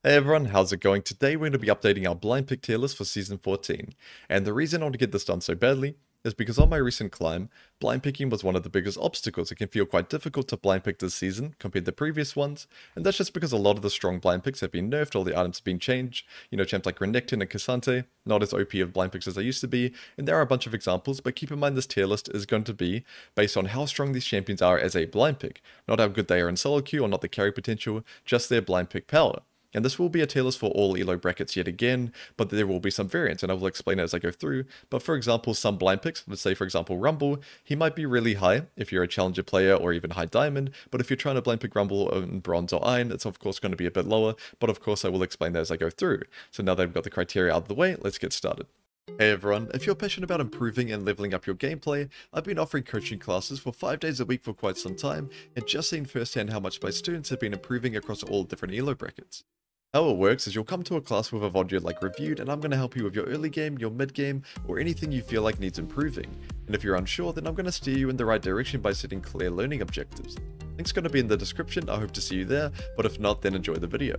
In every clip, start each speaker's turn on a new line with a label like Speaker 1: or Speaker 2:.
Speaker 1: Hey everyone, how's it going? Today we're going to be updating our blind pick tier list for Season 14. And the reason I want to get this done so badly is because on my recent climb, blind picking was one of the biggest obstacles. It can feel quite difficult to blind pick this season compared to previous ones, and that's just because a lot of the strong blind picks have been nerfed, all the items have been changed. You know, champs like Renekton and Cassante, not as OP of blind picks as they used to be, and there are a bunch of examples, but keep in mind this tier list is going to be based on how strong these champions are as a blind pick, not how good they are in solo queue or not the carry potential, just their blind pick power. And this will be a tier list for all Illaoi brackets yet again, but there will be some variants, and I will explain it as I go through. But for example, some blind picks, let's say for example Rumble, he might be really high if you're a challenger player or even high diamond, but if you're trying to blind pick Rumble in bronze or iron, it's of course going to be a bit lower, but of course I will explain that as I go through. So now that I've got the criteria out of the way, let's get started. Hey everyone, if you're passionate about improving and leveling up your gameplay, I've been offering coaching classes for 5 days a week for quite some time, and just seen firsthand how much my students have been improving across all different Illaoi brackets. How it works is you'll come to a class with a VOD like reviewed, and I'm going to help you with your early game, your mid game, or anything you feel like needs improving. And if you're unsure, then I'm going to steer you in the right direction by setting clear learning objectives. Link's going to be in the description, I hope to see you there, but if not, then enjoy the video.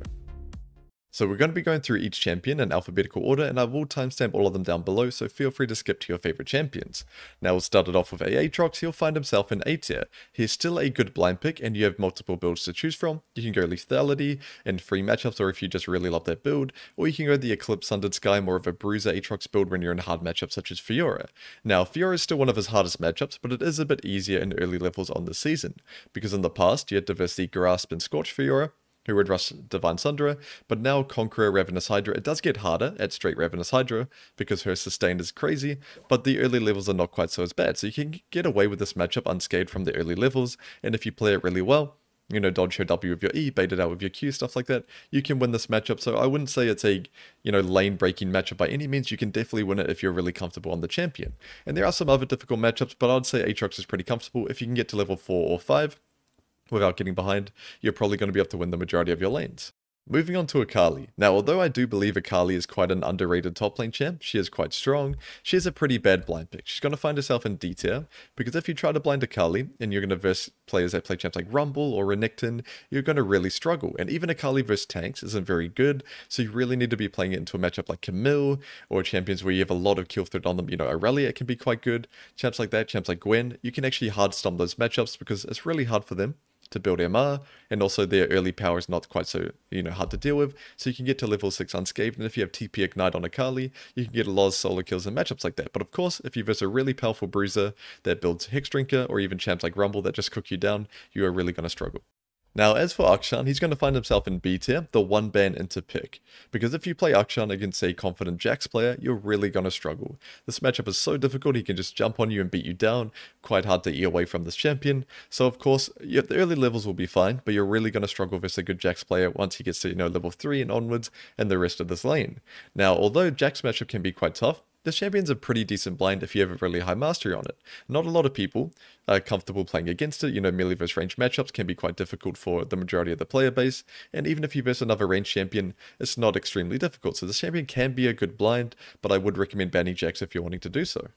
Speaker 1: So we're going to be going through each champion in alphabetical order, and I will timestamp all of them down below, so feel free to skip to your favorite champions. Now we'll start it off with Aatrox. He'll find himself in A tier. He's still a good blind pick, and you have multiple builds to choose from. You can go lethality in free matchups, or if you just really love that build, or you can go the Eclipse Sundered Sky, more of a bruiser Aatrox build when you're in hard matchups such as Fiora. Now Fiora is still one of his hardest matchups, but it is a bit easier in early levels on the season, because in the past you had Diversity Grasp and Scorch Fiora, who would rush Divine Sundra, but now Conqueror Ravenous Hydra. It does get harder at straight Ravenous Hydra, because her sustain is crazy, but the early levels are not quite so as bad, so you can get away with this matchup unscathed from the early levels, and if you play it really well, you know, dodge her W with your E, bait it out with your Q, stuff like that, you can win this matchup. So I wouldn't say it's a, you know, lane-breaking matchup by any means. You can definitely win it if you're really comfortable on the champion. And there are some other difficult matchups, but I'd say Aatrox is pretty comfortable. If you can get to level 4 or 5, without getting behind, you're probably going to be able to win the majority of your lanes. Moving on to Akali. Now, although I do believe Akali is quite an underrated top lane champ, she is quite strong, she is a pretty bad blind pick. She's going to find herself in D tier, because if you try to blind Akali, and you're going to verse players that play champs like Rumble or Renekton, you're going to really struggle. And even Akali versus tanks isn't very good, so you really need to be playing it into a matchup like Camille, or champions where you have a lot of kill threat on them. You know, Irelia can be quite good. Champs like that, champs like Gwen, you can actually hard stomp those matchups, because it's really hard for them to build MR, and also their early power is not quite so, you know, hard to deal with, so you can get to level 6 unscathed, and if you have TP Ignite on Akali, you can get a lot of solo kills in matchups like that. But of course, if you verse a really powerful bruiser that builds Hex Drinker, or even champs like Rumble that just cook you down, you are really going to struggle. Now, as for Akshan, he's going to find himself in B tier, the one ban into pick. Because if you play Akshan against a confident Jax player, you're really going to struggle. This matchup is so difficult, he can just jump on you and beat you down. Quite hard to E away from this champion. So of course, the early levels will be fine, but you're really going to struggle versus a good Jax player once he gets to, you know, level 3 and onwards, and the rest of this lane. Now, although Jax matchup can be quite tough, this champion's a pretty decent blind if you have a really high mastery on it. Not a lot of people are comfortable playing against it. You know, melee versus range matchups can be quite difficult for the majority of the player base, and even if you verse another range champion, it's not extremely difficult. So this champion can be a good blind, but I would recommend banning Jax if you're wanting to do so.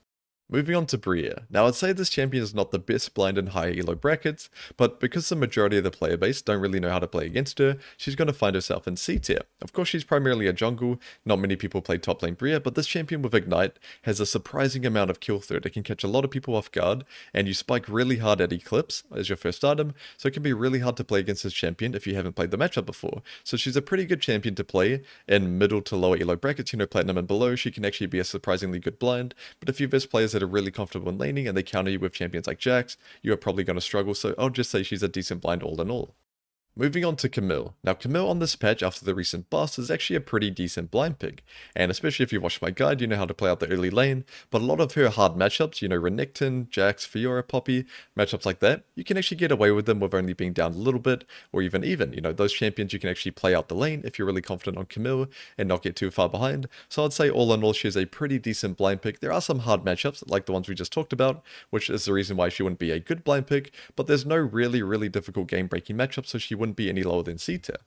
Speaker 1: Moving on to Briar. Now I'd say this champion is not the best blind in higher Illaoi brackets, but because the majority of the player base don't really know how to play against her, she's going to find herself in C tier. Of course she's primarily a jungle, not many people play top lane Briar, but this champion with Ignite has a surprising amount of kill threat. It can catch a lot of people off guard, and you spike really hard at Eclipse as your first item, so it can be really hard to play against this champion if you haven't played the matchup before. So she's a pretty good champion to play in middle to lower Illaoi brackets, you know, platinum and below. She can actually be a surprisingly good blind, but if you verse players that are really comfortable in laning and they counter you with champions like Jax, you are probably going to struggle, so I'll just say she's a decent blind all in all. Moving on to Camille. Now Camille on this patch after the recent buff is actually a pretty decent blind pick, and especially if you watch my guide you know how to play out the early lane, but a lot of her hard matchups, you know, Renekton, Jax, Fiora, Poppy, matchups like that, you can actually get away with them with only being down a little bit, or even, you know, those champions you can actually play out the lane if you're really confident on Camille and not get too far behind. So I'd say all in all she is a pretty decent blind pick. There are some hard matchups like the ones we just talked about, which is the reason why she wouldn't be a good blind pick, but there's no really difficult game breaking matchups, so she wouldn't be any lower than C tier.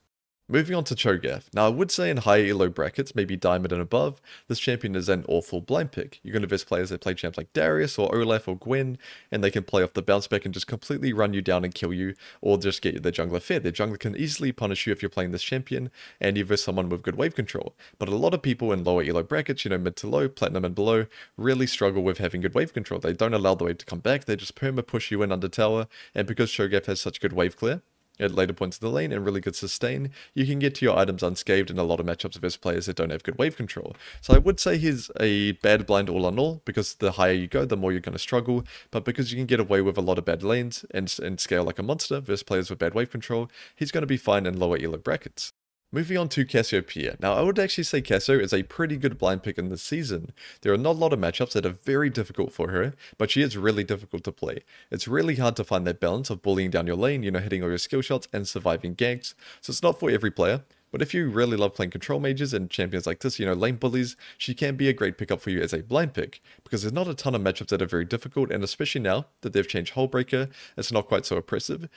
Speaker 1: Moving on to Cho'gath. Now, I would say in high elo brackets, maybe Diamond and above, this champion is an awful blind pick. You're going to verse players that play champs like Darius or Olaf or Gwen, and they can play off the bounce back and just completely run you down and kill you, or just get their jungler fed. Their jungler can easily punish you if you're playing this champion, and you verse someone with good wave control. But a lot of people in lower elo brackets, mid to low, platinum and below, really struggle with having good wave control. They don't allow the wave to come back, they just perma push you in under tower, and because Cho'gath has such good wave clear, at later points of the lane and really good sustain, you can get to your items unscathed in a lot of matchups versus players that don't have good wave control. So I would say he's a bad blind all in all, because the higher you go, the more you're going to struggle, but because you can get away with a lot of bad lanes and scale like a monster versus players with bad wave control, he's going to be fine in lower elo brackets. Moving on to Cassiopeia. Now, I would actually say Cassio is a pretty good blind pick in this season. There are not a lot of matchups that are very difficult for her, but she is really difficult to play. It's really hard to find that balance of bullying down your lane, hitting all your skill shots and surviving ganks, so it's not for every player. But if you really love playing control mages and champions like this, lane bullies, she can be a great pickup for you as a blind pick, because there's not a ton of matchups that are very difficult, and especially now that they've changed Hullbreaker, it's not quite so oppressive.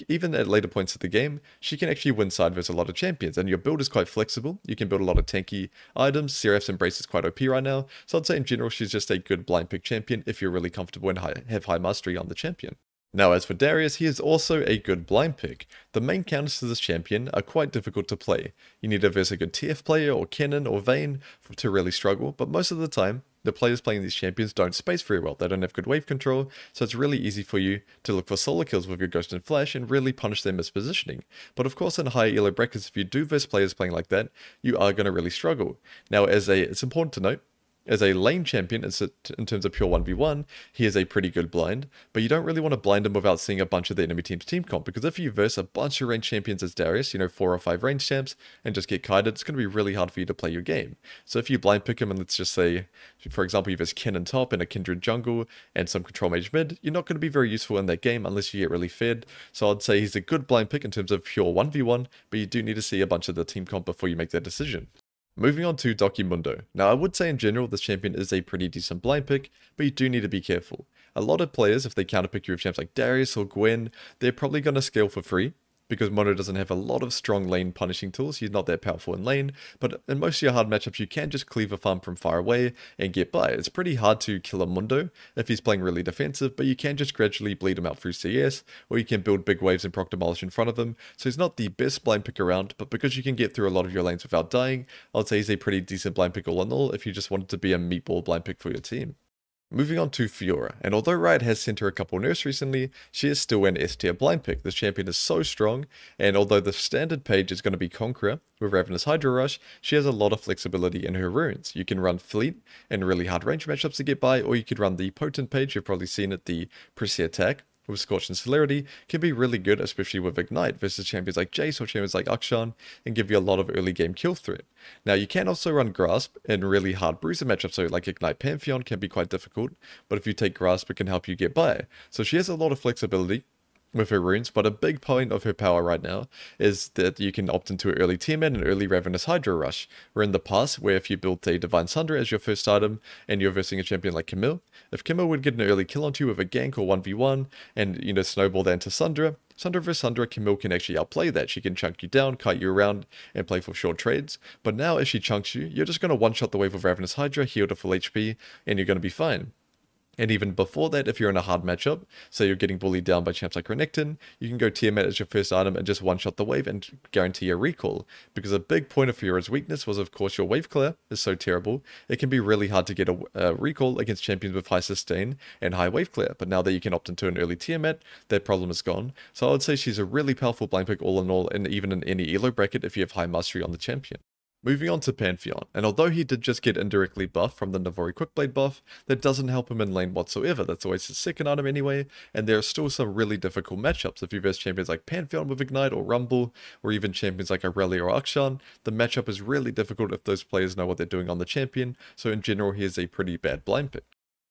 Speaker 1: Even at later points of the game, she can actually win side versus a lot of champions, and your build is quite flexible. You can build a lot of tanky items. Seraph's Embrace is quite OP right now, so I'd say in general she's just a good blind pick champion if you're really comfortable and have high mastery on the champion. Now, as for Darius, he is also a good blind pick. The main counters to this champion are quite difficult to play. You need to verse a good TF player or Kennen or Vayne to really struggle, but most of the time, the players playing these champions don't space very well. They don't have good wave control, so it's really easy for you to look for solo kills with your Ghost and Flash and really punish their mispositioning. But of course, in higher elo brackets, if you do verse players playing like that, you are going to really struggle. Now, it's important to note, as a lane champion, in terms of pure 1v1, he is a pretty good blind, but you don't really want to blind him without seeing a bunch of the enemy team's team comp, because if you verse a bunch of ranged champions as Darius, 4 or 5 ranged champs, and just get kited, it's going to be really hard for you to play your game. So if you blind pick him, and let's just say, for example, you verse Kennen top and a Kindred jungle, and some control mage mid, you're not going to be very useful in that game unless you get really fed. So I'd say he's a good blind pick in terms of pure 1v1, but you do need to see a bunch of the team comp before you make that decision. Moving on to Dr.Mundo. Now, I would say in general this champion is a pretty decent blind pick, but you do need to be careful. A lot of players, if they counterpick you with champs like Darius or Gwen, they're probably going to scale for free, because Mundo doesn't have a lot of strong lane punishing tools. He's not that powerful in lane, but in most of your hard matchups you can just cleave a farm from far away and get by. It's pretty hard to kill a Mundo if he's playing really defensive, but you can just gradually bleed him out through CS, or you can build big waves and proc demolish in front of him. So he's not the best blind pick around, but because you can get through a lot of your lanes without dying, I'd say he's a pretty decent blind pick all in all if you just wanted to be a meatball blind pick for your team. Moving on to Fiora, and although Riot has sent her a couple nerfs recently, she is still an S tier blind pick. This champion is so strong, and although the standard page is going to be Conqueror with Ravenous Hydro Rush, she has a lot of flexibility in her runes. You can run Fleet in really hard range matchups to get by, or you could run the Potent page. You've probably seen it, the Pressy Attack with Scorch and Celerity, can be really good, especially with Ignite versus champions like Jayce or champions like Akshan, and give you a lot of early game kill threat. Now, you can also run Grasp in really hard bruiser matchups, so like Ignite Pantheon can be quite difficult, but if you take Grasp, it can help you get by. So she has a lot of flexibility with her runes, but a big point of her power right now is that you can opt into early Tiamat and early Ravenous Hydro Rush, where in the past, where if you built a Divine Sunder as your first item and you're versing a champion like Camille, if Camille would get an early kill onto you with a gank or 1v1 and snowball that into Sundra, Sundra vs Sundra, Camille can actually outplay that. She can chunk you down, kite you around, and play for short trades. But now if she chunks you, you're just going to one-shot the wave of Ravenous Hydra, heal to full HP, and you're going to be fine. And even before that, if you're in a hard matchup, say you're getting bullied down by champs like Renekton, you can go Tiamat as your first item and just one-shot the wave and guarantee a recall. Because a big point of Fiora's weakness was, of course, your wave clear is so terrible, it can be really hard to get a recall against champions with high sustain and high wave clear. But now that you can opt into an early Tiamat, that problem is gone. So I would say she's a really powerful blind pick all in all, and even in any elo bracket if you have high mastery on the champion. Moving on to Pantheon, and although he did just get indirectly buffed from the Navori Quickblade buff, that doesn't help him in lane whatsoever. That's always his second item anyway, and there are still some really difficult matchups. If you verse champions like Pantheon with Ignite or Rumble, or even champions like Irelia or Akshan, the matchup is really difficult if those players know what they're doing on the champion, so in general he is a pretty bad blind pick.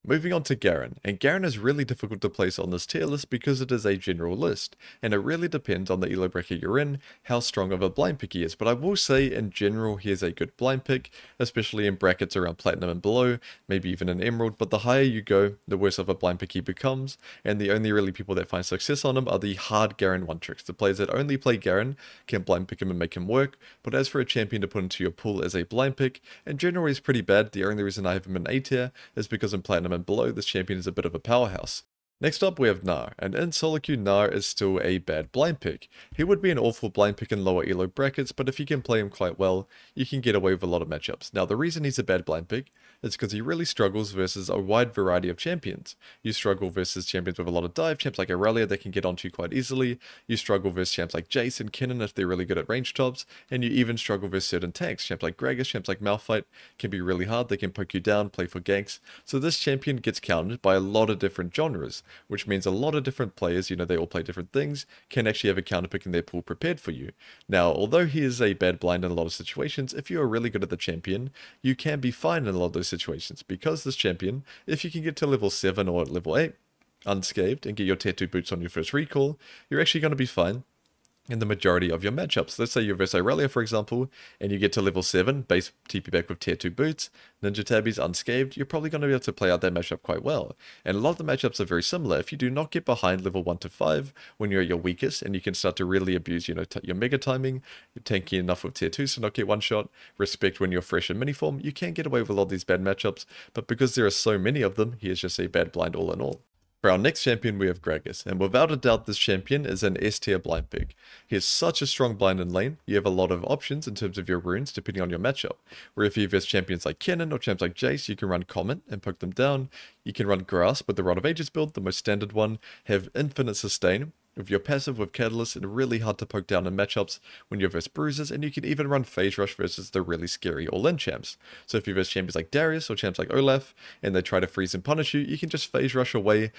Speaker 1: Moving on to Garen, and Garen is really difficult to place on this tier list because it is a general list, and it really depends on the elo bracket you're in, how strong of a blind pick he is, but I will say in general he is a good blind pick, especially in brackets around Platinum and below, maybe even in Emerald, but the higher you go, the worse of a blind pick he becomes, and the only really people that find success on him are the hard Garen one-tricks. The players that only play Garen can blind pick him and make him work, but as for a champion to put into your pool as a blind pick, in general he's pretty bad. The only reason I have him in A tier is because in Platinum and below, this champion is a bit of a powerhouse. Next up we have Gnar, and in solo queue Gnar is still a bad blind pick. He would be an awful blind pick in lower elo brackets, but if you can play him quite well, you can get away with a lot of matchups. Now the reason he's a bad blind pick is because he really struggles versus a wide variety of champions. You struggle versus champions with a lot of dive, champs like Irelia that can get onto you quite easily, you struggle versus champs like Jayce and Kennen if they're really good at range tops, and you even struggle versus certain tanks. Champs like Gragas, champs like Malphite can be really hard, they can poke you down, play for ganks, so this champion gets countered by a lot of different genres, which means a lot of different players, they all play different things, can actually have a counter pick in their pool prepared for you. Now, although he is a bad blind in a lot of situations, if you are really good at the champion, you can be fine in a lot of those situations, because this champion, if you can get to level 7 or level 8, unscathed, and get your tier 2 boots on your first recall, you're actually going to be fine in the majority of your matchups. Let's say you're versus Irelia, for example, and you get to level 7, base TP back with tier 2 boots, Ninja Tabbies unscathed, you're probably going to be able to play out that matchup quite well. And a lot of the matchups are very similar. If you do not get behind level 1 to 5 when you're at your weakest, and you can start to really abuse, your mega timing, you're tanky enough with tier 2 so not get one shot, respect when you're fresh in miniform, you can get away with a lot of these bad matchups, but because there are so many of them, he is just a bad blind all in all. For our next champion we have Gragas, and without a doubt this champion is an S tier blind pick. He is such a strong blind in lane, you have a lot of options in terms of your runes depending on your matchup, where if you verse champions like Kennen or champs like Jayce, you can run Comment and poke them down, you can run Grasp with the Rod of Ages build, the most standard one, have infinite sustain, with your passive with Catalyst and really hard to poke down in matchups when you're versus bruisers, and you can even run Phase Rush versus the really scary all-in champs. So if you verse champions like Darius or champs like Olaf, and they try to freeze and punish you, you can just Phase Rush away,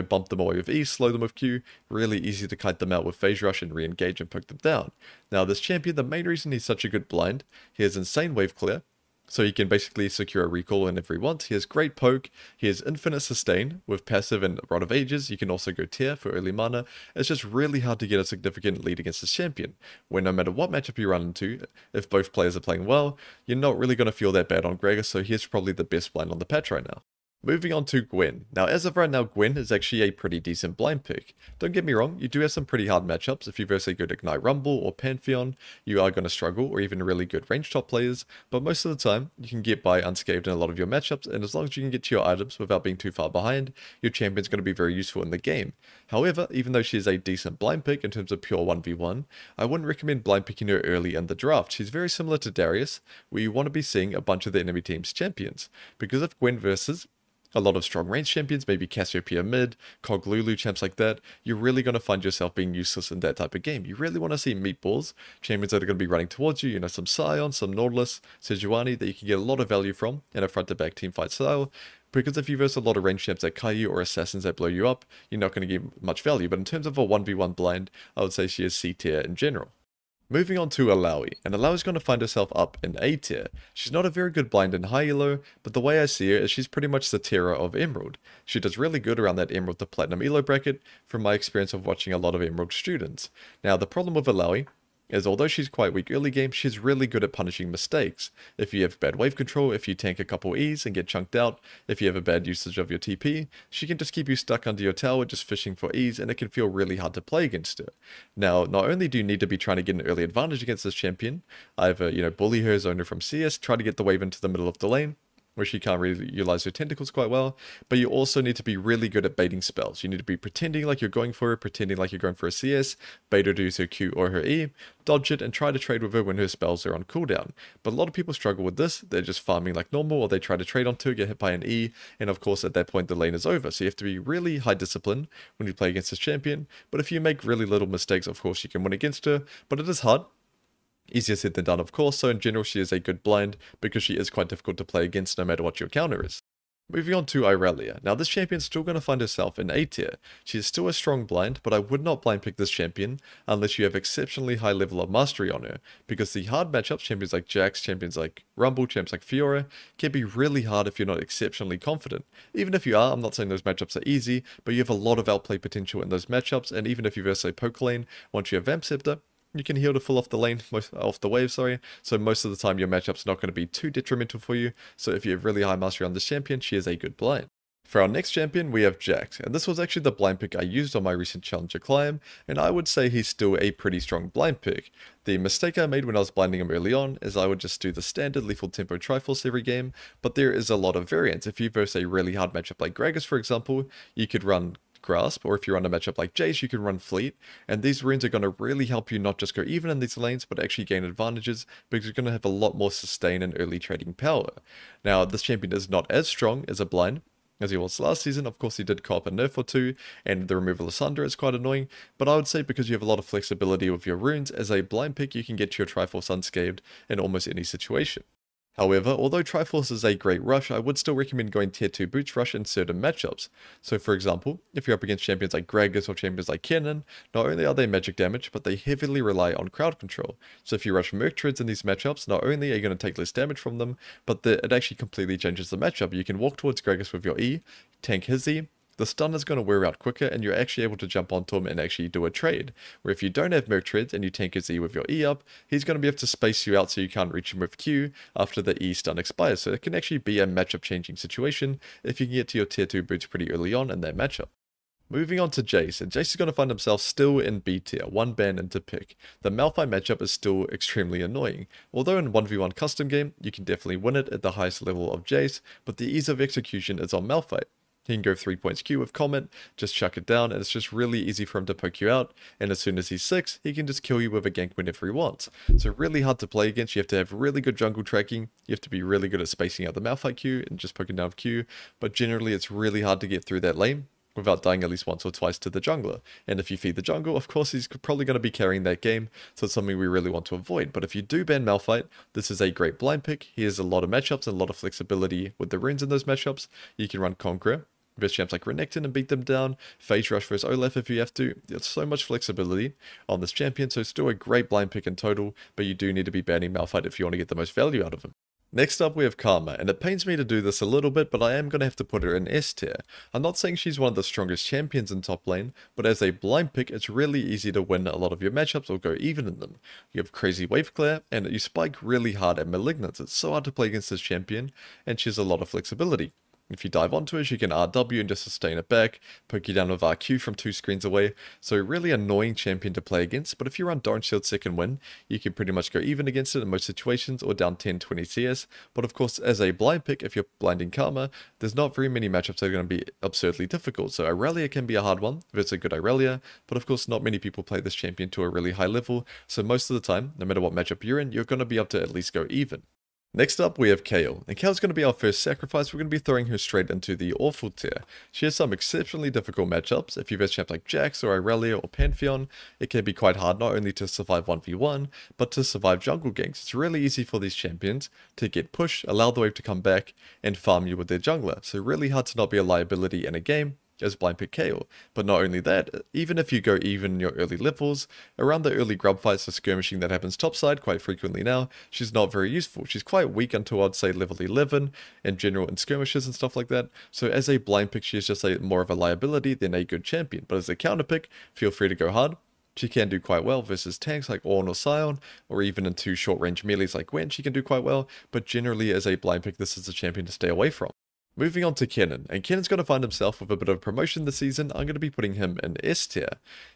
Speaker 1: bump them away with E, slow them with Q, really easy to kite them out with Phase Rush and re-engage and poke them down. Now this champion, the main reason he's such a good blind, he has insane wave clear, so he can basically secure a recall whenever he wants. He has great poke, he has infinite sustain with passive and Rod of Ages, you can also go tier for early mana. It's just really hard to get a significant lead against this champion, where no matter what matchup you run into, if both players are playing well, you're not really going to feel that bad on Gragas, so he's probably the best blind on the patch right now. Moving on to Gwen. Now, as of right now, Gwen is actually a pretty decent blind pick. Don't get me wrong, you do have some pretty hard matchups. If you verse a good Ignite Rumble or Pantheon, you are going to struggle, or even really good range top players, but most of the time, you can get by unscathed in a lot of your matchups, and as long as you can get to your items without being too far behind, your champion's going to be very useful in the game. However, even though she is a decent blind pick in terms of pure 1v1, I wouldn't recommend blind picking her early in the draft. She's very similar to Darius, where you want to be seeing a bunch of the enemy team's champions, because if Gwen versus a lot of strong range champions, maybe Cassiopeia mid, Cog Lulu, champs like that, you're really going to find yourself being useless in that type of game. You really want to see meatballs, champions that are going to be running towards you, some Scion, some Nautilus, Sejuani that you can get a lot of value from in a front-to-back teamfight style, because if you verse a lot of range champs that Kayle or assassins that blow you up, you're not going to get much value, but in terms of a 1v1 blind, I would say she is C tier in general. Moving on to Illaoi, and Illaoi is going to find herself up in A tier. She's not a very good blind in high elo, but the way I see her is she's pretty much the Terra of Emerald. She does really good around that Emerald to Platinum elo bracket, from my experience of watching a lot of Emerald students. Now the problem with Illaoi is although she's quite weak early game, she's really good at punishing mistakes. If you have bad wave control, if you tank a couple E's and get chunked out, if you have a bad usage of your TP, she can just keep you stuck under your tower just fishing for E's, and it can feel really hard to play against her. Now, not only do you need to be trying to get an early advantage against this champion, either, bully her, zone her from CS, try to get the wave into the middle of the lane, where she can't really utilize her tentacles quite well, but you also need to be really good at baiting spells. You need to be pretending like you're going for her, pretending like you're going for a CS, bait her to use her Q or her E, dodge it, and try to trade with her when her spells are on cooldown. But a lot of people struggle with this. They're just farming like normal, or they try to trade onto her, get hit by an E, and of course at that point the lane is over. So you have to be really high discipline when you play against this champion, but if you make really little mistakes, of course you can win against her, but it is hard. Easier said than done, of course, so in general she is a good blind because she is quite difficult to play against no matter what your counter is. Moving on to Irelia. Now this champion's still going to find herself in A tier. She is still a strong blind, but I would not blind pick this champion unless you have exceptionally high level of mastery on her, because the hard matchups, champions like Jax, champions like Rumble, champions like Fiora, can be really hard if you're not exceptionally confident. Even if you are, I'm not saying those matchups are easy, but you have a lot of outplay potential in those matchups, and even if you verse a poke lane, once you have Vamp Scepter, you can heal to full off the lane, off the wave, sorry. So most of the time your matchup's not going to be too detrimental for you. So if you have really high mastery on this champion, she is a good blind. For our next champion, we have Jax, and this was actually the blind pick I used on my recent Challenger climb, and I would say he's still a pretty strong blind pick. The mistake I made when I was blinding him early on is I would just do the standard lethal tempo Triforce every game, but there is a lot of variance. If you verse a really hard matchup like Gragas, for example, you could run Grasp, or if you run a matchup like Jayce, you can run Fleet, and these runes are going to really help you not just go even in these lanes, but actually gain advantages, because you're going to have a lot more sustain and early trading power. Now, this champion is not as strong as a blind as he was last season. Of course, he did cop a nerf or two, and the removal of Sunder is quite annoying, but I would say because you have a lot of flexibility with your runes, as a blind pick, you can get to your Triforce unscathed in almost any situation. However, although Triforce is a great rush, I would still recommend going tier 2 Boots Rush in certain matchups. So for example, if you're up against champions like Gragas or champions like Kennen, not only are they magic damage, but they heavily rely on crowd control. So if you rush Merc Treads in these matchups, not only are you going to take less damage from them, but it actually completely changes the matchup. You can walk towards Gragas with your E, tank his E, the stun is going to wear out quicker, and you're actually able to jump onto him and actually do a trade. Where if you don't have Merc Treads and you tank his E with your E up, he's going to be able to space you out so you can't reach him with Q after the E stun expires. So it can actually be a matchup changing situation if you can get to your tier 2 boots pretty early on in that matchup. Moving on to Jayce, and Jayce is going to find himself still in B tier, one ban into pick. The Malphite matchup is still extremely annoying. Although in 1v1 custom game, you can definitely win it at the highest level of Jayce, but the ease of execution is on Malphite. He can go 3 points Q with Comet, just chuck it down, and it's just really easy for him to poke you out, and as soon as he's 6, he can just kill you with a gank whenever he wants. So really hard to play against. You have to have really good jungle tracking, you have to be really good at spacing out the Malphite Q and just poking down with Q, but generally it's really hard to get through that lane without dying at least once or twice to the jungler. And if you feed the jungle, of course he's probably going to be carrying that game, so it's something we really want to avoid. But if you do ban Malphite, this is a great blind pick. He has a lot of matchups and a lot of flexibility with the runes in those matchups. You can run Conqueror versus champs like Renekton and beat them down, Phase Rush versus Olaf if you have to. There's so much flexibility on this champion, so still a great blind pick in total, but you do need to be banning Malphite if you want to get the most value out of him. Next up we have Karma, and it pains me to do this a little bit, but I am going to have to put her in S tier. I'm not saying she's one of the strongest champions in top lane, but as a blind pick it's really easy to win a lot of your matchups or go even in them. You have crazy wave clear, and you spike really hard at Malignance. It's so hard to play against this champion, and she has a lot of flexibility. If you dive onto her, she can RW and just sustain it back, poke you down with RQ from 2 screens away, so really annoying champion to play against, but if you run Darn Shield second win, you can pretty much go even against it in most situations or down 10-20 CS, but of course as a blind pick, if you're blinding Karma, there's not very many matchups that are going to be absurdly difficult, so Irelia can be a hard one if it's a good Irelia, but of course not many people play this champion to a really high level, so most of the time, no matter what matchup you're in, you're going to be able to at least go even. Next up we have Kayle, and Kayle's going to be our first sacrifice. We're going to be throwing her straight into the awful tier. She has some exceptionally difficult matchups. If you verse champs like Jax or Irelia or Pantheon, it can be quite hard not only to survive 1v1, but to survive jungle ganks. It's really easy for these champions to get pushed, allow the wave to come back, and farm you with their jungler. So really hard to not be a liability in a game as blind pick Kayle. But not only that, even if you go even in your early levels, around the early grub fights or skirmishing that happens topside quite frequently now, she's not very useful. She's quite weak until I'd say level 11 in general in skirmishes and stuff like that. So as a blind pick, she is just more of a liability than a good champion. But as a counter pick, feel free to go hard. She can do quite well versus tanks like Ornn or Sion, or even into short range melees like Gwen, she can do quite well. But generally as a blind pick, this is a champion to stay away from. Moving on to Kennen, and Kennen's going to find himself with a bit of promotion this season. I'm going to be putting him in S tier.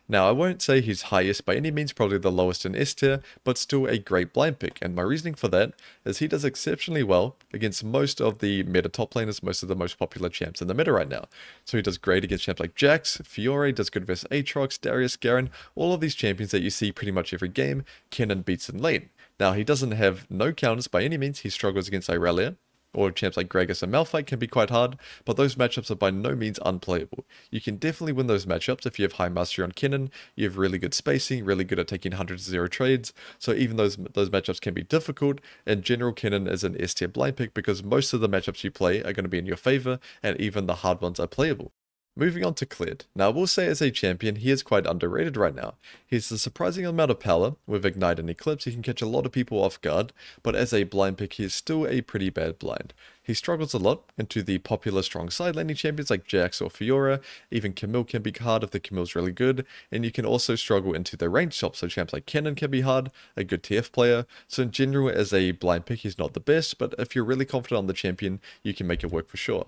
Speaker 1: Now, I won't say he's highest by any means, probably the lowest in S tier, but still a great blind pick, and my reasoning for that is he does exceptionally well against most of the meta top laners, most of the most popular champs in the meta right now. So he does great against champs like Jax, Fiora, does good versus Aatrox, Darius, Garen, all of these champions that you see pretty much every game, Kennen beats in lane. Now, he doesn't have no counters by any means. He struggles against Irelia, or champs like Gragas and Malphite can be quite hard, but those matchups are by no means unplayable. You can definitely win those matchups if you have high mastery on Kennen, you have really good spacing, really good at taking 100-0 trades, so even those matchups can be difficult. In general, Kennen is an S tier blind pick because most of the matchups you play are going to be in your favor, and even the hard ones are playable. Moving on to Kled. Now I will say as a champion, he is quite underrated right now. He has a surprising amount of power. With Ignite and Eclipse, he can catch a lot of people off guard, but as a blind pick, he is still a pretty bad blind. He struggles a lot into the popular strong side laning champions like Jayce or Fiora. Even Camille can be hard if the Camille's really good, and you can also struggle into the range shops, so champs like Kennen can be hard, a good TF player. So in general, as a blind pick, he's not the best, but if you're really confident on the champion, you can make it work for sure.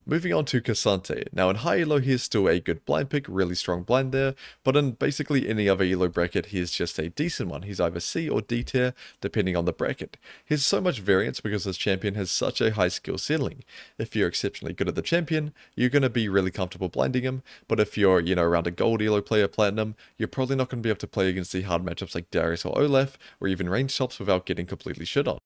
Speaker 1: Moving on to Cassante. Now in high elo he is still a good blind pick, really strong blind there, but in basically any other elo bracket he is just a decent one. He's either C or D tier depending on the bracket. He has so much variance because this champion has such a high skill ceiling. If you're exceptionally good at the champion, you're going to be really comfortable blinding him, but if you're, around a gold elo player platinum, you're probably not going to be able to play against the hard matchups like Darius or Olaf, or even range shops without getting completely shit on.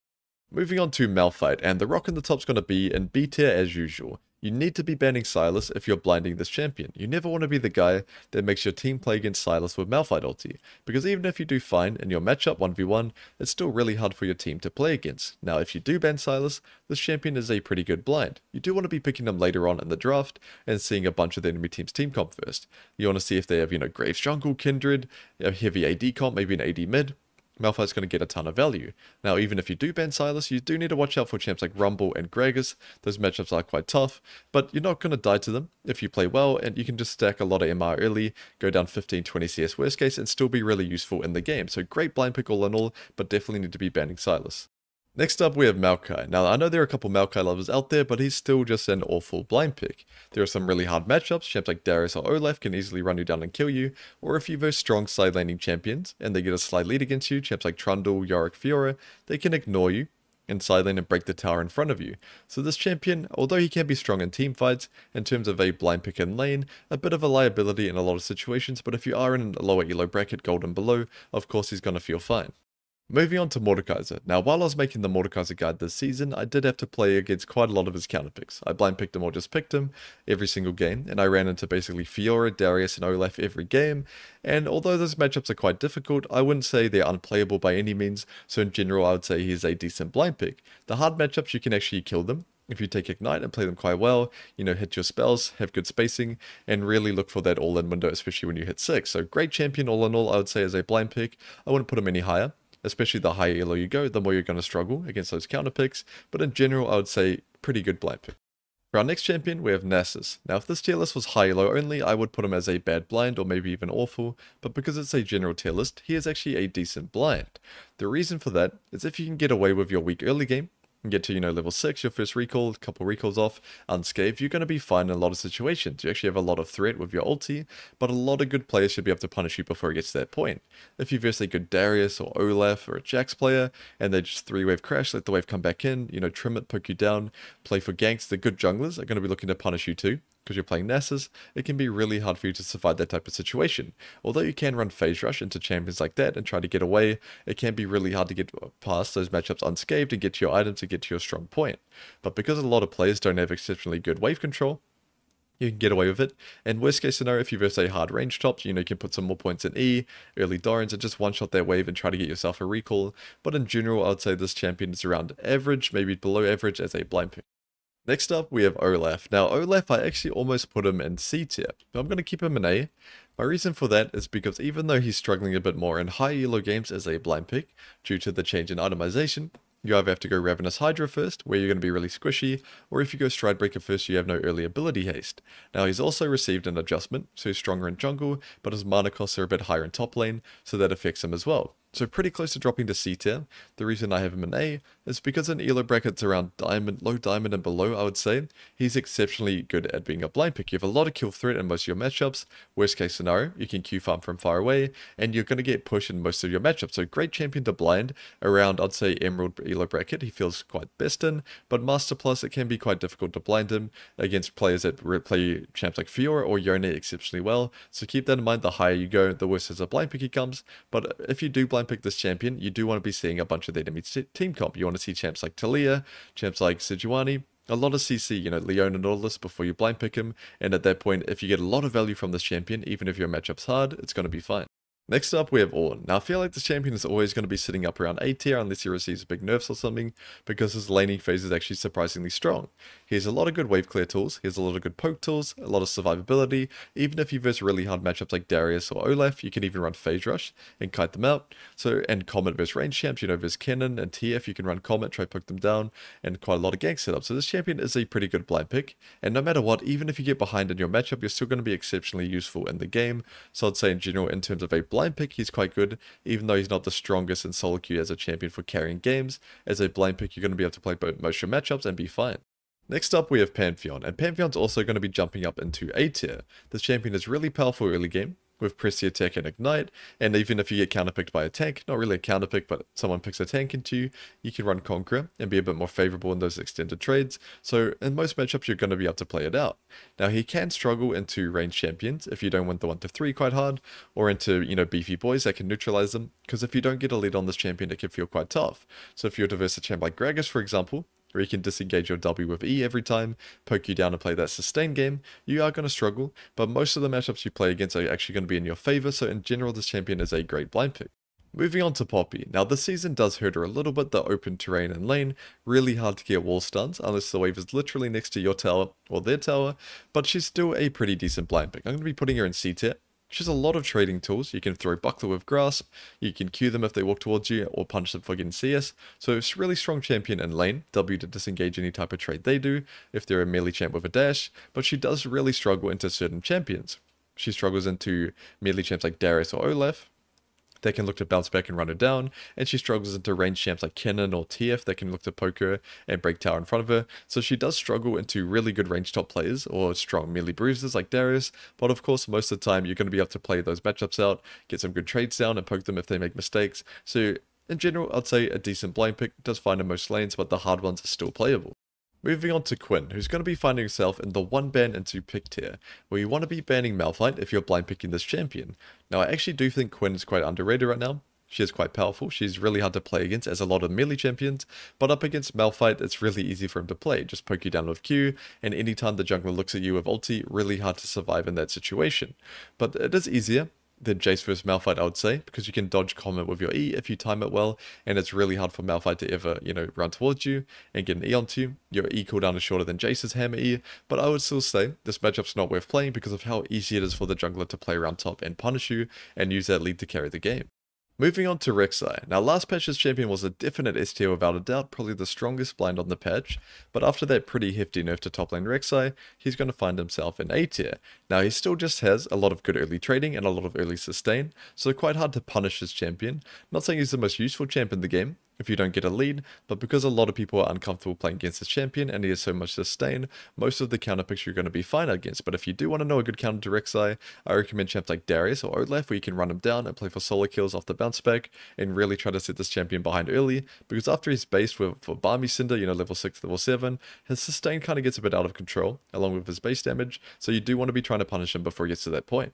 Speaker 1: Moving on to Malphite, and the rock in the top is going to be in B tier as usual. You need to be banning Sylas if you're blinding this champion. You never want to be the guy that makes your team play against Sylas with Malphite ulti, because even if you do fine in your matchup 1v1, it's still really hard for your team to play against. Now if you do ban Sylas, this champion is a pretty good blind. You do want to be picking them later on in the draft and seeing a bunch of the enemy team's team comp first. You want to see if they have, Graves Jungle, Kindred, a heavy AD comp, maybe an AD mid. Malphite's going to get a ton of value. Now, even if you do ban Sylas, you do need to watch out for champs like Rumble and Gragas. Those matchups are quite tough, but you're not going to die to them if you play well, and you can just stack a lot of MR early, go down 15-20 CS worst case, and still be really useful in the game. So great blind pick all in all, but definitely need to be banning Sylas. Next up we have Maokai. Now I know there are a couple Maokai lovers out there, but he's still just an awful blind pick. There are some really hard matchups, champs like Darius or Olaf can easily run you down and kill you, or if you have strong side laning champions and they get a slight lead against you, champs like Trundle, Yorick, Fiora, they can ignore you and side lane and break the tower in front of you. So this champion, although he can be strong in team fights, in terms of a blind pick in lane, a bit of a liability in a lot of situations, but if you are in a lower elo bracket, gold and below, of course he's going to feel fine. Moving on to Mordekaiser. Now while I was making the Mordekaiser guide this season, I did have to play against quite a lot of his counter picks. I blind picked him or just picked him every single game, and I ran into basically Fiora, Darius and Olaf every game, and although those matchups are quite difficult, I wouldn't say they're unplayable by any means, so in general I would say he's a decent blind pick. The hard matchups you can actually kill them. If you take Ignite and play them quite well, hit your spells, have good spacing, and really look for that all-in window, especially when you hit 6. So great champion all in all, I would say as a blind pick. I wouldn't put him any higher. Especially the higher elo you go, the more you're going to struggle against those counter picks, but in general I would say pretty good blind pick. For our next champion we have Nasus. Now if this tier list was high elo only, I would put him as a bad blind or maybe even awful, but because it's a general tier list, he is actually a decent blind. The reason for that is if you can get away with your weak early game, and get to, level 6, your first recall, a couple recalls off, unscathed, you're going to be fine in a lot of situations. You actually have a lot of threat with your ulti, but a lot of good players should be able to punish you before it gets to that point. If you verse a good Darius or Olaf or a Jax player, and they just 3-wave crash, let the wave come back in, trim it, poke you down, play for ganks, the good junglers are going to be looking to punish you too. Because you're playing Nasus, it can be really hard for you to survive that type of situation. Although you can run phase rush into champions like that and try to get away, it can be really hard to get past those matchups unscathed and get to your items and get to your strong point. But because a lot of players don't have exceptionally good wave control, you can get away with it. And worst case scenario, if you verse a hard range top, you can put some more points in E, early Dorians, and just one-shot that wave and try to get yourself a recall. But in general, I would say this champion is around average, maybe below average as a blind pick. Next up, we have Olaf. Now, Olaf, I actually almost put him in C tier, but I'm going to keep him in A. My reason for that is because even though he's struggling a bit more in high elo games as a blind pick, due to the change in itemization, you either have to go Ravenous Hydra first, where you're going to be really squishy, or if you go Stridebreaker first, you have no early ability haste. Now, he's also received an adjustment, so he's stronger in jungle, but his mana costs are a bit higher in top lane, so that affects him as well. So pretty close to dropping to C tier. The reason I have him in A is because in elo brackets around diamond, low diamond and below, I would say, he's exceptionally good at being a blind pick. You have a lot of kill threat in most of your matchups. Worst case scenario, you can Q farm from far away, and you're going to get pushed in most of your matchups. So great champion to blind around, I'd say, Emerald elo bracket. He feels quite best in, but Master Plus, it can be quite difficult to blind him against players that play champs like Fiora or Yone exceptionally well. So keep that in mind. The higher you go, the worse as a blind pick he comes. But if you do blind blind pick this champion, you do want to be seeing a bunch of the enemy team comp. You want to see champs like Talia, champs like Sejuani, a lot of CC, Leon and all this before you blind pick him, and at that point, if you get a lot of value from this champion, even if your matchup's hard, it's going to be fine. Next up, we have Ornn. Now, I feel like this champion is always going to be sitting up around A tier unless he receives big nerfs or something, because his laning phase is actually surprisingly strong. He has a lot of good wave clear tools, he has a lot of good poke tools, a lot of survivability. Even if you verse really hard matchups like Darius or Olaf, you can even run phase rush and kite them out. And Comet versus range champs, versus Kennen and TF, you can run Comet, try poke them down, and quite a lot of gank setups. So this champion is a pretty good blind pick, and no matter what, even if you get behind in your matchup, you're still going to be exceptionally useful in the game. So I'd say in general, in terms of a blind pick, he's quite good, even though he's not the strongest in solo queue as a champion for carrying games. As a blind pick, you're going to be able to play most of your matchups and be fine. Next up, we have Pantheon, and Pantheon's also going to be jumping up into A tier. This champion is really powerful early game, with Pressy Attack and Ignite, and even if you get counterpicked by a tank, not really a counterpick, but someone picks a tank into you, you can run Conqueror and be a bit more favorable in those extended trades, so in most matchups you're going to be able to play it out. Now he can struggle into ranged champions if you don't want the 1-3 quite hard, or into, beefy boys that can neutralize them, because if you don't get a lead on this champion it can feel quite tough. So if you're to verse a champ like Gragas for example, where you can disengage your W with E every time, poke you down and play that sustain game, you are going to struggle, but most of the matchups you play against are actually going to be in your favor, so in general this champion is a great blind pick. Moving on to Poppy. Now this season does hurt her a little bit, the open terrain and lane, really hard to get wall stuns unless the wave is literally next to your tower or their tower, but she's still a pretty decent blind pick. I'm going to be putting her in C tier. She has a lot of trading tools. You can throw Buckler with Grasp, you can Q them if they walk towards you, or punch them for getting CS. So it's a really strong champion in lane, W to disengage any type of trade they do, if they're a melee champ with a dash, but she does really struggle into certain champions. She struggles into melee champs like Darius or Olaf. They can look to bounce back and run her down, and she struggles into ranged champs like Kennen or TF that can look to poke her and break tower in front of her. So she does struggle into really good range top players or strong melee bruisers like Darius, but of course most of the time you're going to be able to play those matchups out, get some good trades down and poke them if they make mistakes. So in general I'd say a decent blind pick, does fine in most lanes, but the hard ones are still playable. Moving on to Quinn, who's going to be finding herself in the 1 ban and 2 pick tier, where you want to be banning Malphite if you're blind picking this champion. Now I actually do think Quinn is quite underrated right now. She is quite powerful, she's really hard to play against as a lot of melee champions, but up against Malphite it's really easy for him to play. Just poke you down with Q, and anytime the jungler looks at you with ulti, really hard to survive in that situation. But it is easier than Jayce vs Malphite, I would say, because you can dodge comment with your E if you time it well, and it's really hard for Malphite to ever, run towards you and get an E onto you. Your E cooldown is shorter than Jayce's hammer E, but I would still say this matchup's not worth playing because of how easy it is for the jungler to play around top and punish you, and use that lead to carry the game. Moving on to Rek'sai. Now last patch's champion was a definite S tier without a doubt, probably the strongest blind on the patch, but after that pretty hefty nerf to top lane Rek'sai, he's going to find himself in A tier. Now he still just has a lot of good early trading and a lot of early sustain, so quite hard to punish his champion. Not saying he's the most useful champ in the game if you don't get a lead, but because a lot of people are uncomfortable playing against this champion and he has so much sustain, most of the counter picks you're going to be fine against. But if you do want to know a good counter to Rek'sai, I recommend champs like Darius or Olaf, where you can run him down and play for solo kills off the bounce back and really try to set this champion behind early, because after he's based for Barmy Cinder, level 6, level 7, his sustain kind of gets a bit out of control along with his base damage, so you do want to be trying to punish him before he gets to that point.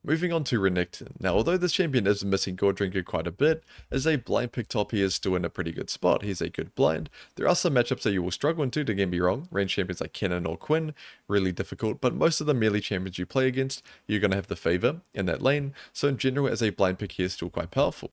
Speaker 1: Moving on to Renekton. Now, although this champion is missing Gore Drinker quite a bit, as a blind pick top he is still in a pretty good spot. He's a good blind. There are some matchups that you will struggle into, don't get me wrong. Range champions like Kennen or Quinn, really difficult, but most of the melee champions you play against, you're going to have the favor in that lane, so in general as a blind pick he is still quite powerful.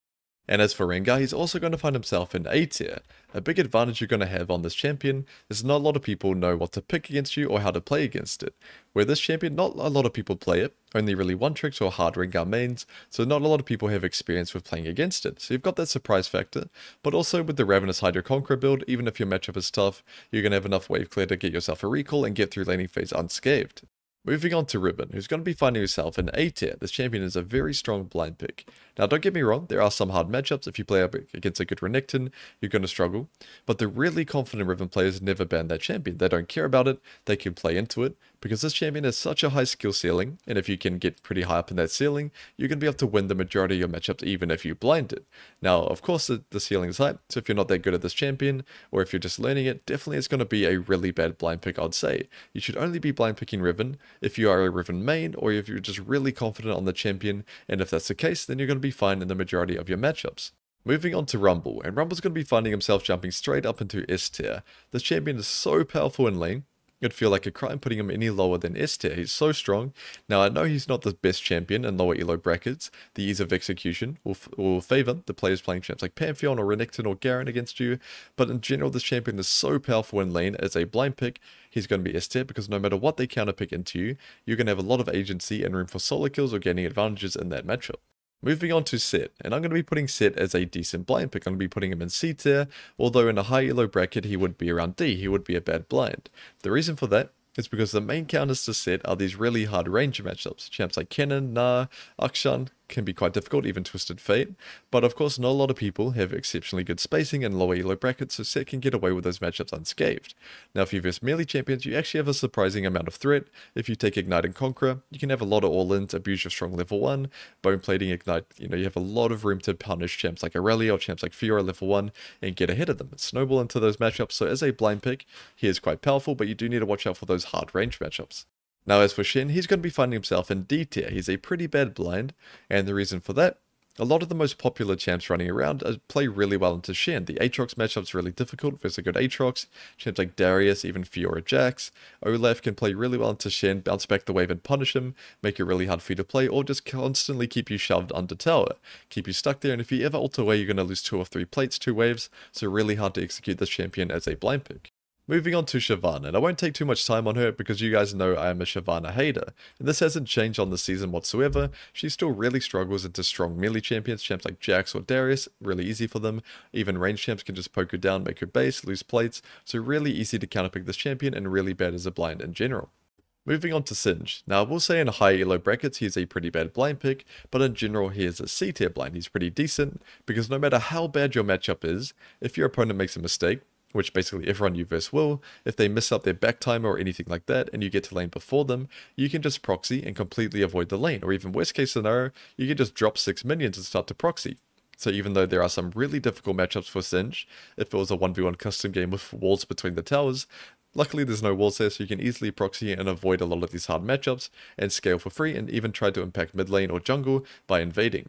Speaker 1: And as for Rengar, he's also going to find himself in A tier. A big advantage you're going to have on this champion is not a lot of people know what to pick against you or how to play against it. Where this champion, not a lot of people play it, only really one tricks or hard Rengar mains, so not a lot of people have experience with playing against it. So you've got that surprise factor, but also with the Ravenous Hydra Conqueror build, even if your matchup is tough, you're going to have enough wave clear to get yourself a recall and get through laning phase unscathed. Moving on to Ribbon, who's going to be finding himself in A tier. This champion is a very strong blind pick. Now don't get me wrong, there are some hard matchups. If you play up against a good Renekton, you're going to struggle. But the really confident Ribbon players never ban that champion. They don't care about it, they can play into it, because this champion has such a high skill ceiling, and if you can get pretty high up in that ceiling, you're going to be able to win the majority of your matchups even if you blind it. Now of course the ceiling is high, so if you're not that good at this champion, or if you're just learning it, definitely it's going to be a really bad blind pick, I'd say. You should only be blind picking Ribbon if you are a Riven main, or if you're just really confident on the champion, and if that's the case, then you're going to be fine in the majority of your matchups. Moving on to Rumble, and Rumble's going to be finding himself jumping straight up into S tier. This champion is so powerful in lane, it'd feel like a crime putting him any lower than S tier. He's so strong. Now I know he's not the best champion in lower elo brackets. The ease of execution will favour the players playing champs like Pantheon or Renekton or Garen against you, but in general this champion is so powerful in lane as a blind pick. He's going to be S tier because no matter what they counter pick into you, you're going to have a lot of agency and room for solo kills or gaining advantages in that matchup. Moving on to Set, and I'm going to be putting Set as a decent blind pick. I'm going to be putting him in C tier, although in a high elo bracket he would be around D, he would be a bad blind. The reason for that is because the main counters to Set are these really hard range matchups. Champs like Kennen, Gnar, Akshan can be quite difficult, even Twisted Fate, but of course not a lot of people have exceptionally good spacing in lower elo brackets, so Set can get away with those matchups unscathed. Now if you verse melee champions, you actually have a surprising amount of threat. If you take Ignite and Conqueror, you can have a lot of all-ins, abuse your strong level 1, bone plating Ignite, you have a lot of room to punish champs like Irelia or champs like Fiora level 1 and get ahead of them. Snowball into those matchups, so as a blind pick, he is quite powerful, but you do need to watch out for those hard range matchups. Now as for Shen, he's going to be finding himself in D tier. He's a pretty bad blind, and the reason for that, a lot of the most popular champs running around play really well into Shen. The Aatrox matchup's really difficult versus a good Aatrox. Champs like Darius, even Fiora Jax, Olaf can play really well into Shen, bounce back the wave and punish him, make it really hard for you to play, or just constantly keep you shoved under tower. Keep you stuck there, and if you ever ult away, you're going to lose 2 or 3 plates, 2 waves, so really hard to execute this champion as a blind pick. Moving on to Shyvana, and I won't take too much time on her because you guys know I am a Shyvana hater, and this hasn't changed on the season whatsoever. She still really struggles into strong melee champions, champs like Jax or Darius, really easy for them. Even range champs can just poke her down, make her base, lose plates, so really easy to counterpick this champion and really bad as a blind in general. Moving on to Singed. Now I will say in high elo brackets he is a pretty bad blind pick, but in general he is a C tier blind. He's pretty decent, because no matter how bad your matchup is, if your opponent makes a mistake, which basically everyone you verse will, if they miss up their back timer or anything like that and you get to lane before them, you can just proxy and completely avoid the lane, or even worst case scenario, you can just drop 6 minions and start to proxy. So even though there are some really difficult matchups for Singed, if it was a 1v1 custom game with walls between the towers, luckily there's no walls there, so you can easily proxy and avoid a lot of these hard matchups and scale for free and even try to impact mid lane or jungle by invading.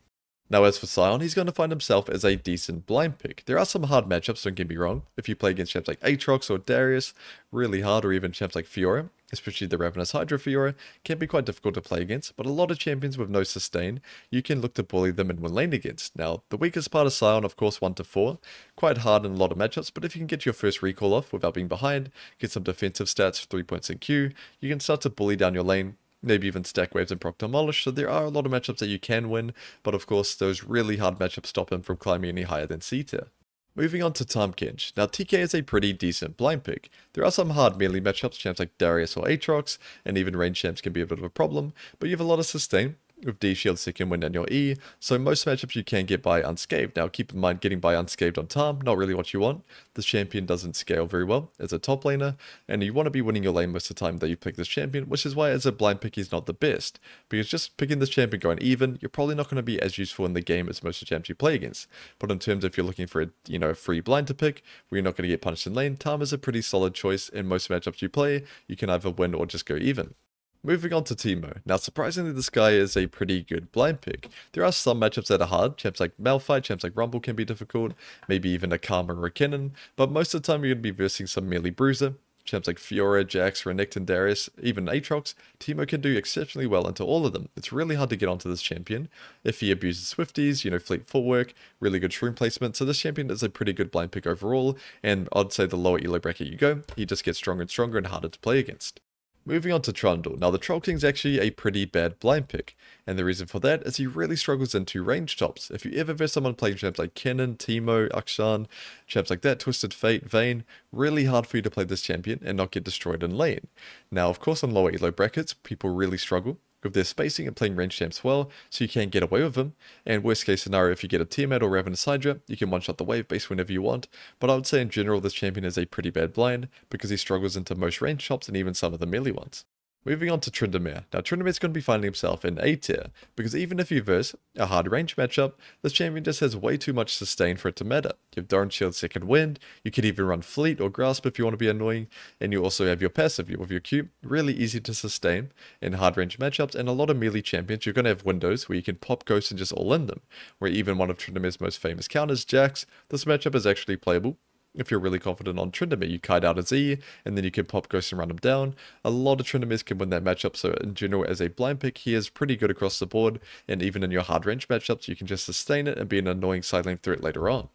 Speaker 1: Now as for Sion, he's going to find himself as a decent blind pick. There are some hard matchups, don't get me wrong. If you play against champs like Aatrox or Darius, really hard, or even champs like Fiora, especially the Ravenous Hydra Fiora, can be quite difficult to play against, but a lot of champions with no sustain, you can look to bully them and win lane against. Now, the weakest part of Sion, of course, 1 to 4, quite hard in a lot of matchups, but if you can get your first recall off without being behind, get some defensive stats, 3 points in Q, you can start to bully down your lane, maybe even stack waves and proc demolish, so there are a lot of matchups that you can win, but of course those really hard matchups stop him from climbing any higher than C tier. Moving on to Tahm-Kench. Now TK is a pretty decent blind pick. There are some hard melee matchups, champs like Darius or Aatrox, and even range champs can be a bit of a problem, but you have a lot of sustain, with D shield second wind and your E, so most matchups you can get by unscathed. Now keep in mind, getting by unscathed on Tahm, not really what you want. This champion doesn't scale very well as a top laner, and you want to be winning your lane most of the time that you pick this champion, which is why as a blind pick he's not the best, because just picking this champion going even, you're probably not going to be as useful in the game as most of the champs you play against. But in terms of if you're looking for a free blind to pick, where you're not going to get punished in lane, Tahm is a pretty solid choice. In most matchups you play, you can either win or just go even. Moving on to Teemo. Now surprisingly this guy is a pretty good blind pick. There are some matchups that are hard, champs like Malphite, champs like Rumble can be difficult, maybe even a Karma or a Kennen, but most of the time you're going to be versing some melee bruiser. Champs like Fiora, Jax, Renekton, Darius, even Aatrox, Teemo can do exceptionally well into all of them. It's really hard to get onto this champion. If he abuses Swifties, fleet footwork, really good shroom placement, so this champion is a pretty good blind pick overall, and I'd say the lower elo bracket you go, he just gets stronger and stronger and harder to play against. Moving on to Trundle. Now the Troll King's actually a pretty bad blind pick, and the reason for that is he really struggles into range tops. If you ever verse someone playing champs like Kennen, Teemo, Akshan, champs like that, Twisted Fate, Vayne, really hard for you to play this champion and not get destroyed in lane. Now of course on lower elo brackets, people really struggle with their spacing and playing range champs well, so you can get away with them, and worst case scenario, if you get a Tiamat or Ravenous Hydra, you can one-shot the wave base whenever you want, but I would say in general this champion is a pretty bad blind, because he struggles into most range shops and even some of the melee ones. Moving on to Tryndamere. Now Tryndamere's going to be finding himself in A tier, because even if you verse a hard range matchup, this champion just has way too much sustain for it to matter. You have Darn Shield Second Wind, you can even run Fleet or Grasp if you want to be annoying, and you also have your passive with your Q, really easy to sustain in hard range matchups, and a lot of melee champions, you're going to have windows where you can pop Ghost and just all in them, where even one of Tryndamere's most famous counters, Jax, this matchup is actually playable. If you're really confident on Tryndamere, you kite out his E, and then you can pop Ghost and run him down. A lot of Tryndameres can win that matchup, so in general, as a blind pick, he is pretty good across the board, and even in your hard range matchups, you can just sustain it and be an annoying side lane threat later on.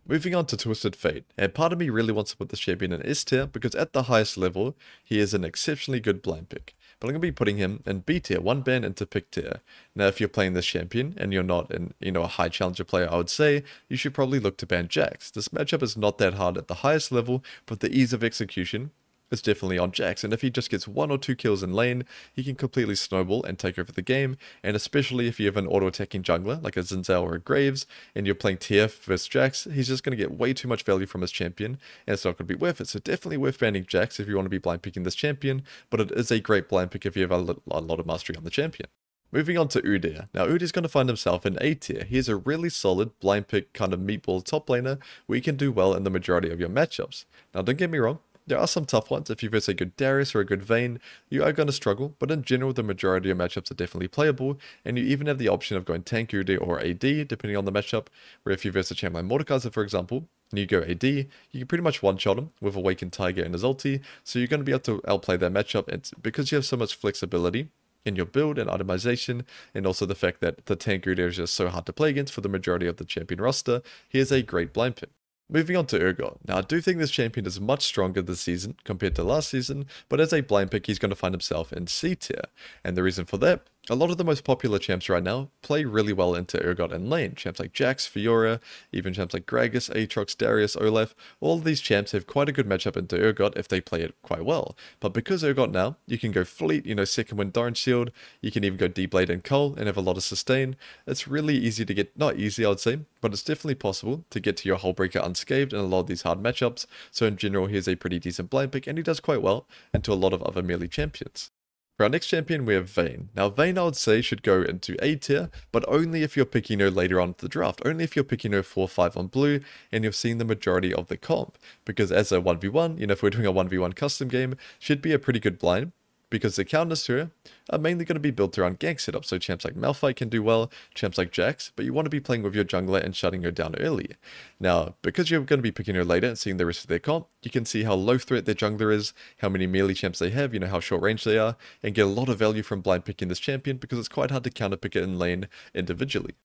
Speaker 1: Moving on to Twisted Fate, and part of me really wants to put this champion in S tier, because at the highest level, he is an exceptionally good blind pick. But I'm going to be putting him in B tier, one ban into pick tier. Now if you're playing this champion, and you're not a high challenger player, I would say, you should probably look to ban Jax. This matchup is not that hard at the highest level, but the ease of execution is definitely on Jax, and if he just gets 1 or 2 kills in lane, he can completely snowball and take over the game, and especially if you have an auto-attacking jungler, like a Zinzao or a Graves, and you're playing TF versus Jax, he's just going to get way too much value from his champion, and it's not going to be worth it, so definitely worth banning Jax if you want to be blind picking this champion, but it is a great blind pick if you have a lot of mastery on the champion. Moving on to Udyr. Now Udyr's going to find himself in A tier. He is a really solid blind pick kind of meatball top laner where you can do well in the majority of your matchups. Now don't get me wrong, there are some tough ones. If you verse a good Darius or a good Vayne, you are going to struggle, but in general, the majority of matchups are definitely playable, and you even have the option of going tank Udyr or AD, depending on the matchup, where if you verse a champion like Mordekaiser, for example, and you go AD, you can pretty much one-shot him with Awakened Tiger and his ulti, so you're going to be able to outplay that matchup, and because you have so much flexibility in your build and itemization, and also the fact that the tank Udyr is just so hard to play against for the majority of the champion roster, he is a great blind pick. Moving on to Urgot. Now I do think this champion is much stronger this season compared to last season, but as a blind pick he's going to find himself in C tier. And the reason for that, a lot of the most popular champs right now play really well into Urgot in lane. Champs like Jax, Fiora, even champs like Gragas, Aatrox, Darius, Olaf, all of these champs have quite a good matchup into Urgot if they play it quite well. But because Urgot now, you can go Fleet, second wind Darn Shield, you can even go D-Blade and Kayle and have a lot of sustain. It's really easy to get, not easy I would say, but it's definitely possible to get to your Hullbreaker unscathed in a lot of these hard matchups. So in general, he's a pretty decent blind pick and he does quite well into a lot of other melee champions. For our next champion, we have Vayne. Now, Vayne, I would say, should go into A tier, but only if you're picking her later on in the draft. Only if you're picking her 4-5 on blue, and you've seen the majority of the comp. Because as a 1v1, if we're doing a 1v1 custom game, should be a pretty good blind. Because the counters to her are mainly going to be built around gank setup, so champs like Malphite can do well, champs like Jax, but you want to be playing with your jungler and shutting her down early. Now, because you're going to be picking her later and seeing the rest of their comp, you can see how low threat their jungler is, how many melee champs they have, how short range they are, and get a lot of value from blind picking this champion because it's quite hard to counter pick it in lane individually.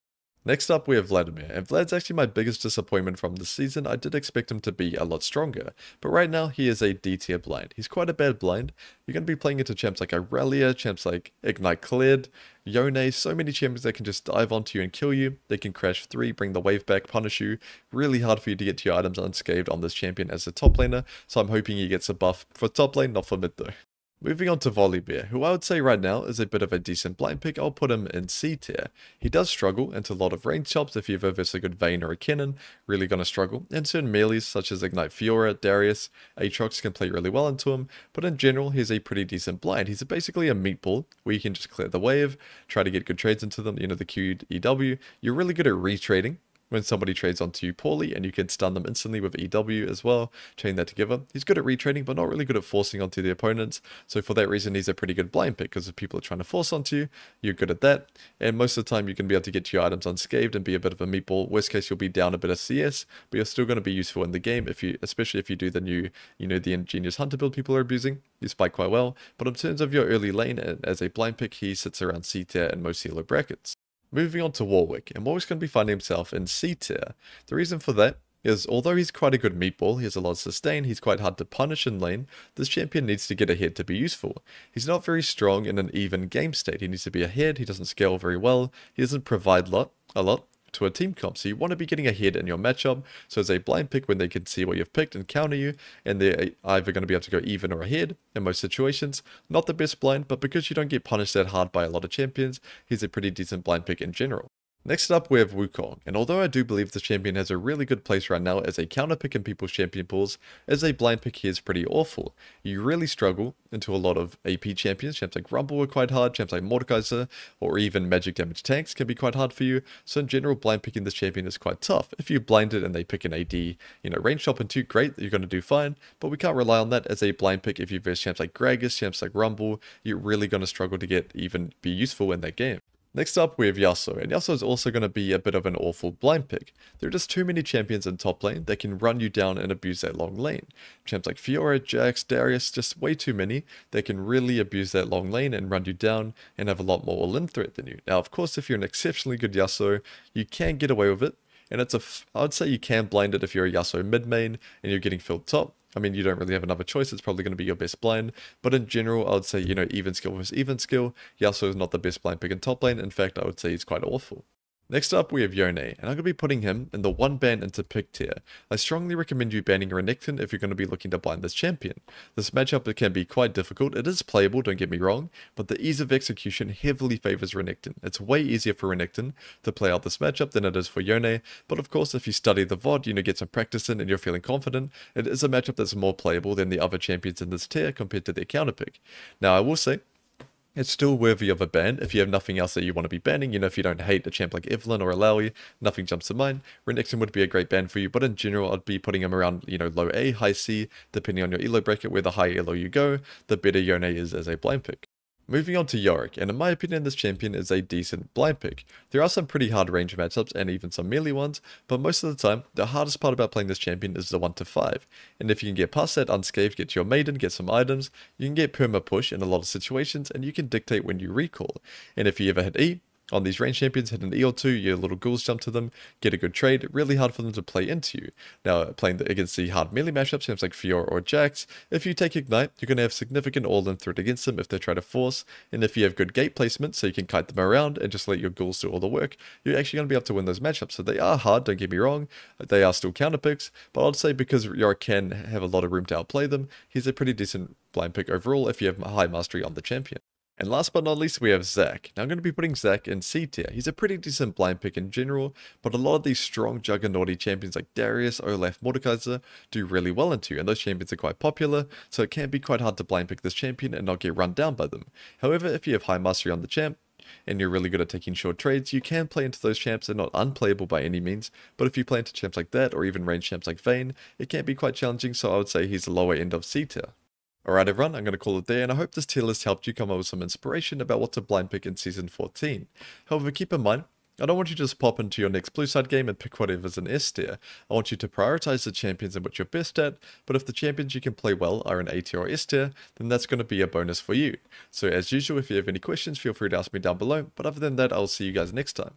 Speaker 1: Next up, we have Vladimir, and Vlad's actually my biggest disappointment from this season. I did expect him to be a lot stronger, but right now he is a D tier blind. He's quite a bad blind. You're going to be playing into champs like Irelia, champs like Ignite Kled, Yone, so many champions that can just dive onto you and kill you. They can crash 3, bring the wave back, punish you. Really hard for you to get to your items unscathed on this champion as a top laner, so I'm hoping he gets a buff for top lane, not for mid though. Moving on to Volibear, who I would say right now is a bit of a decent blind pick. I'll put him in C tier. He does struggle into a lot of range chops. If you've ever versus a good Vayne or a Kennen, really going to struggle. And certain melees such as Ignite Fiora, Darius, Aatrox can play really well into him. But in general, he's a pretty decent blind. He's basically a meatball where you can just clear the wave, try to get good trades into them, the QEW. You're really good at retrading when somebody trades onto you poorly, and you can stun them instantly with EW as well, chain that together. He's good at retrading, but not really good at forcing onto the opponents, so for that reason he's a pretty good blind pick, because if people are trying to force onto you, you're good at that, and most of the time you can be able to get your items unscathed and be a bit of a meatball. Worst case, you'll be down a bit of CS, but you're still going to be useful in the game, especially if you do the new, the Ingenious Hunter build people are abusing. You spike quite well, but in terms of your early lane, as a blind pick, he sits around C tier in most elo brackets. Moving on to Warwick, and Warwick's going to be finding himself in C tier. The reason for that is, although he's quite a good meatball, he has a lot of sustain, he's quite hard to punish in lane, this champion needs to get ahead to be useful. He's not very strong in an even game state. He needs to be ahead, he doesn't scale very well, he doesn't provide a lot to a team comp, so you want to be getting ahead in your matchup, so as a blind pick when they can see what you've picked and counter you, and they're either going to be able to go even or ahead in most situations. Not the best blind, but because you don't get punished that hard by a lot of champions, he's a pretty decent blind pick in general. Next up, we have Wukong, and although I do believe this champion has a really good place right now as a counter pick in people's champion pools, as a blind pick he is pretty awful. You really struggle into a lot of AP champions. Champs like Rumble are quite hard, champs like Mordekaiser, or even magic damage tanks can be quite hard for you, so in general blind picking this champion is quite tough. If you blind it and they pick an AD, range shop and 2, great, you're going to do fine, but we can't rely on that as a blind pick. If you verse champs like Gragas, champs like Rumble, you're really going to struggle to even be useful in that game. Next up, we have Yasuo, and Yasuo is also going to be a bit of an awful blind pick. There are just too many champions in top lane that can run you down and abuse that long lane. Champs like Fiora, Jayce, Darius, just way too many that can really abuse that long lane and run you down and have a lot more all-in threat than you. Now, of course, if you're an exceptionally good Yasuo, you can get away with it, and I would say you can blind it if you're a Yasuo mid-main and you're getting filled top. I mean, you don't really have another choice, it's probably going to be your best blind, but in general, I would say, even skill versus even skill, Yasuo is not the best blind pick in top lane. In fact, I would say he's quite awful. Next up, we have Yone, and I'm going to be putting him in the 1 ban into pick tier. I strongly recommend you banning Renekton if you're going to be looking to blind this champion. This matchup can be quite difficult. It is playable, don't get me wrong, but the ease of execution heavily favors Renekton. It's way easier for Renekton to play out this matchup than it is for Yone, but of course if you study the VOD, get some practice in and you're feeling confident, it is a matchup that's more playable than the other champions in this tier compared to their counter pick. Now I will say, it's still worthy of a ban if you have nothing else that you want to be banning. If you don't hate a champ like Evelynn or Illaoi, nothing jumps to mind. Renekton would be a great ban for you, but in general, I'd be putting him around, low A, high C, depending on your elo bracket. Where the higher elo you go, the better Yone is as a blind pick. Moving on to Yorick, and in my opinion this champion is a decent blind pick. There are some pretty hard range matchups and even some melee ones, but most of the time, the hardest part about playing this champion is the 1 to 5. And if you can get past that unscathed, get to your maiden, get some items, you can get perma push in a lot of situations and you can dictate when you recall. And if you ever hit E, on these range champions, hit an E or 2, your little ghouls jump to them, get a good trade, really hard for them to play into you. Now, playing against the hard melee matchups, champs like Fiora or Jax, if you take Ignite, you're going to have significant all-in threat against them if they try to force, and if you have good gate placement, so you can kite them around and just let your ghouls do all the work, you're actually going to be able to win those matchups. So they are hard, don't get me wrong, they are still counter picks, but I'd say because Yorick can have a lot of room to outplay them, he's a pretty decent blind pick overall if you have high mastery on the champion. And last but not least, we have Zac. Now I'm going to be putting Zac in C tier. He's a pretty decent blind pick in general, but a lot of these strong juggernauty champions like Darius, Olaf, Mordekaiser do really well into, and those champions are quite popular, so it can be quite hard to blind pick this champion and not get run down by them. However, if you have high mastery on the champ, and you're really good at taking short trades, you can play into those champs. They're not unplayable by any means, but if you play into champs like that, or even range champs like Vayne, it can be quite challenging, so I would say he's the lower end of C tier. Alright everyone, I'm going to call it there, and I hope this tier list helped you come up with some inspiration about what to blind pick in Season 14. However, keep in mind, I don't want you to just pop into your next blue side game and pick whatever's an S tier. I want you to prioritize the champions in which you're best at, but if the champions you can play well are an A tier or S tier, then that's going to be a bonus for you. So as usual, if you have any questions, feel free to ask me down below, but other than that, I'll see you guys next time.